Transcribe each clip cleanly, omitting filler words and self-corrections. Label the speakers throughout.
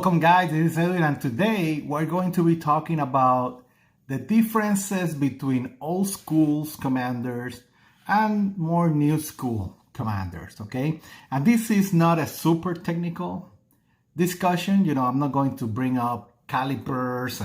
Speaker 1: Welcome guys, this is Edwin, and today we're going to be talking about the differences between old school commanders and more new school commanders, okay? And this is not a super technical discussion. I'm not going to bring up calipers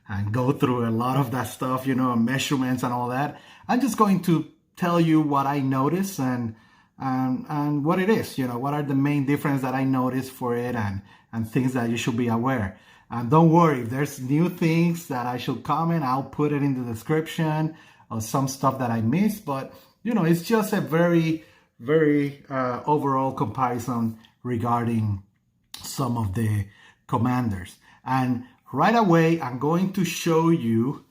Speaker 1: and go through a lot of that stuff, measurements and all that. I'm just going to tell you what I noticed and what it is, what are the main differences that I noticed for it and things that you should be aware. And don't worry, if there's new things that I should comment, I'll put it in the description or some stuff that I missed. But, it's just a very, very overall comparison regarding some of the commanders. And right away, I'm going to show you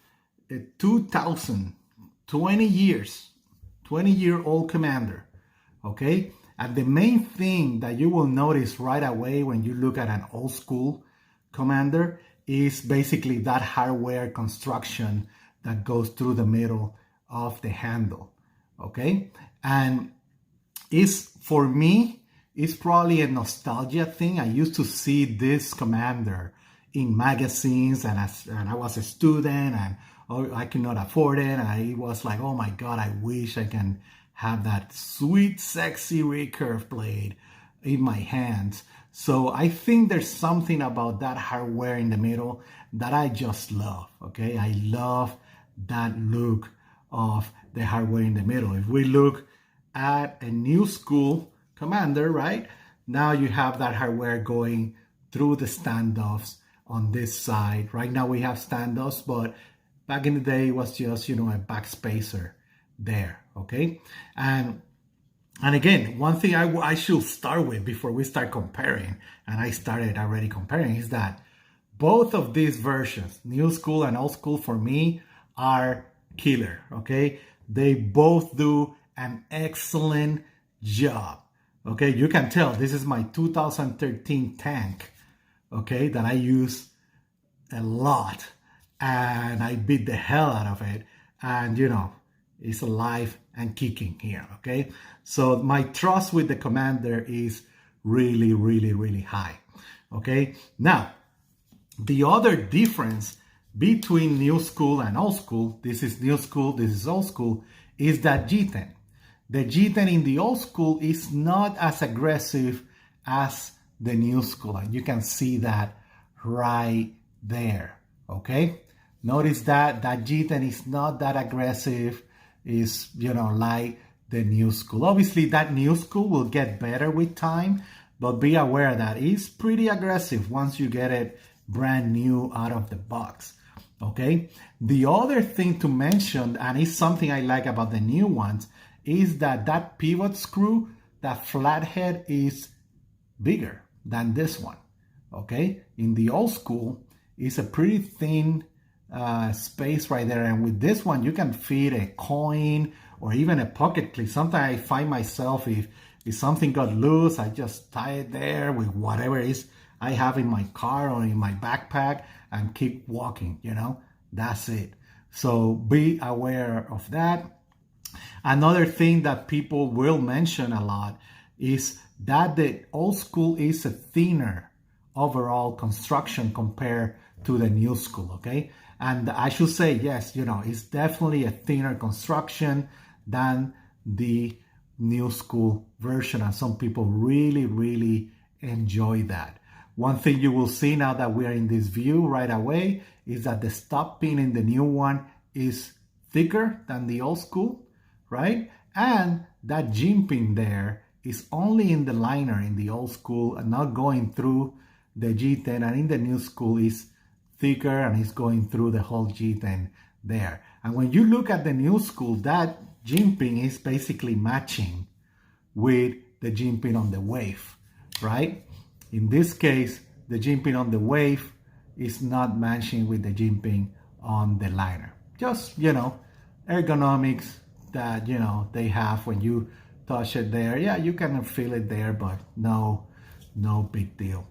Speaker 1: a 20-year-old commander. Okay, and the main thing that you will notice right away when you look at an old school commander is basically that hardware construction that goes through the middle of the handle. Okay, and for me, it's probably a nostalgia thing. I used to see this commander in magazines, and I was a student, and I could not afford it, and I was like, oh my God, I wish I can have that sweet, sexy recurve blade in my hands. So I think there's something about that hardware in the middle that I just love, okay? I love that look of the hardware in the middle. If we look at a new school commander, right? Now you have that hardware going through the standoffs on this side. Right now we have standoffs, but back in the day it was just, a backspacer there, okay? And again, one thing I should start with before we start comparing, and I started already comparing, is that both of these versions, new school and old school, for me are killer, okay? They both do an excellent job, okay? You can tell this is my 2013 tank, okay, that I use a lot, and I beat the hell out of it, and it's alive and kicking here, okay? So my trust with the commander is really, really, really high, okay? Now, the other difference between new school and old school, this is new school, this is old school, is that G10. The G10 in the old school is not as aggressive as the new school, and you can see that right there, okay? Notice that G10 is not that aggressive, is like the new school. Obviously that new school will get better with time, but be aware that it's pretty aggressive once you get it brand new out of the box, okay? The other thing to mention, and it's something I like about the new ones, is that pivot screw, that flathead, is bigger than this one, okay? In the old school, it's a pretty thin space right there, and with this one you can fit a coin or even a pocket clip. Sometimes I find myself, if something got loose, I just tie it there with whatever it is I have in my car or in my backpack and keep walking, that's it. So be aware of that. Another thing that people will mention a lot is that the old school is a thinner overall construction compared to the new school, okay? And I should say, yes, it's definitely a thinner construction than the new school version, and some people really, really enjoy that. One thing you will see now that we are in this view right away is that the stop pin in the new one is thicker than the old school, right? And that jim pin there is only in the liner in the old school and not going through the G10, and in the new school is thicker and it's going through the whole G10 there. And when you look at the new school, that jim pin is basically matching with the jim pin on the wave, right? In this case, the jim pin on the wave is not matching with the jim pin on the liner. Just, ergonomics that, they have when you touch it there. Yeah, you can feel it there, but no big deal.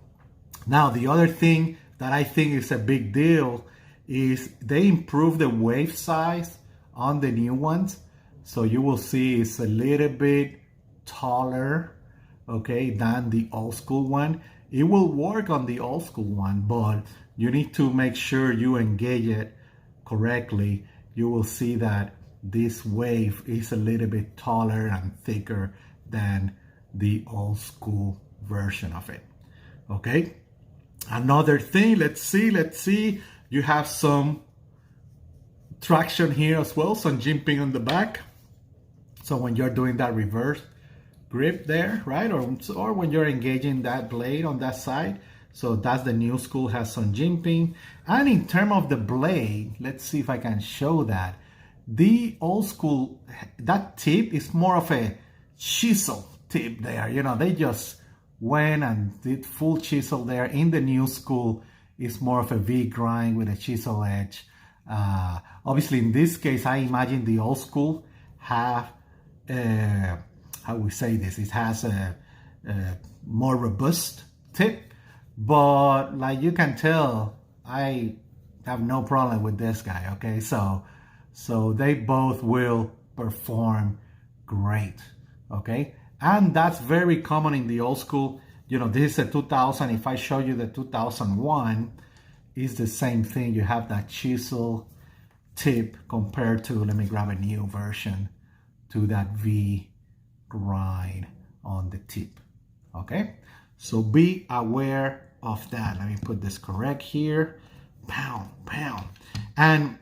Speaker 1: Now, the other thing that I think is a big deal is they improved the wave size on the new ones. So you will see it's a little bit taller, okay, than the old school one. It will work on the old school one, but you need to make sure you engage it correctly. You will see that this wave is a little bit taller and thicker than the old school version of it. Okay, another thing, let's see, you have some traction here as well, some jimping on the back. So when you're doing that reverse grip there, right, or when you're engaging that blade on that side, so that's the new school, has some jimping. And in terms of the blade, let's see if I can show that. The old school, that tip is more of a chisel tip there. You know, they just went and did full chisel there. In the new school, it's more of a V grind with a chisel edge. Obviously, in this case, I imagine the old school have, how we say this, it has a more robust tip. But like you can tell, I have no problem with this guy, okay? So they both will perform great, okay? And that's very common in the old school. You know, this is a 2000. If I show you the 2001, it's the same thing. You have that chisel tip compared to, let me grab a new version, to that V grind on the tip, okay? So be aware of that. Let me put this correct here. Pound. And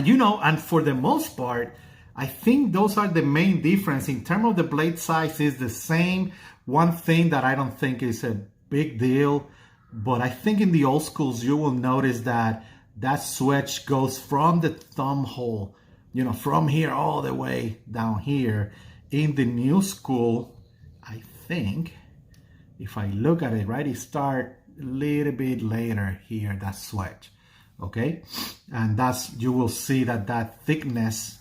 Speaker 1: you know, and for the most part, I think those are the main difference. In terms of the blade size, is the same. One thing that I don't think is a big deal, but I think in the old schools, you will notice that that switch goes from the thumb hole, you know, from here all the way down here. In the new school, I think, if I look at it, right, it starts a little bit later here, that switch, okay? And that's, you will see that thickness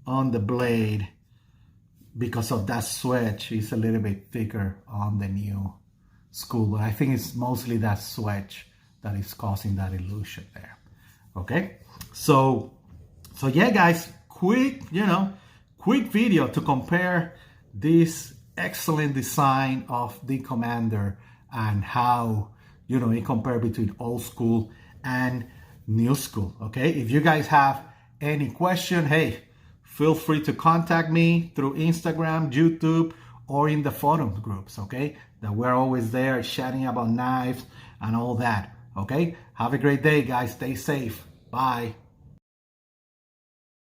Speaker 1: on the blade, because of that switch, is a little bit thicker on the new school. But I think it's mostly that switch that is causing that illusion there, okay? So yeah, guys, quick video to compare this excellent design of the Commander and how, you know, it compared between old school and new school, okay? If you guys have any question, hey, feel free to contact me through Instagram, YouTube, or in the forum groups, okay? That we're always there chatting about knives and all that, okay? Have a great day, guys. Stay safe. Bye.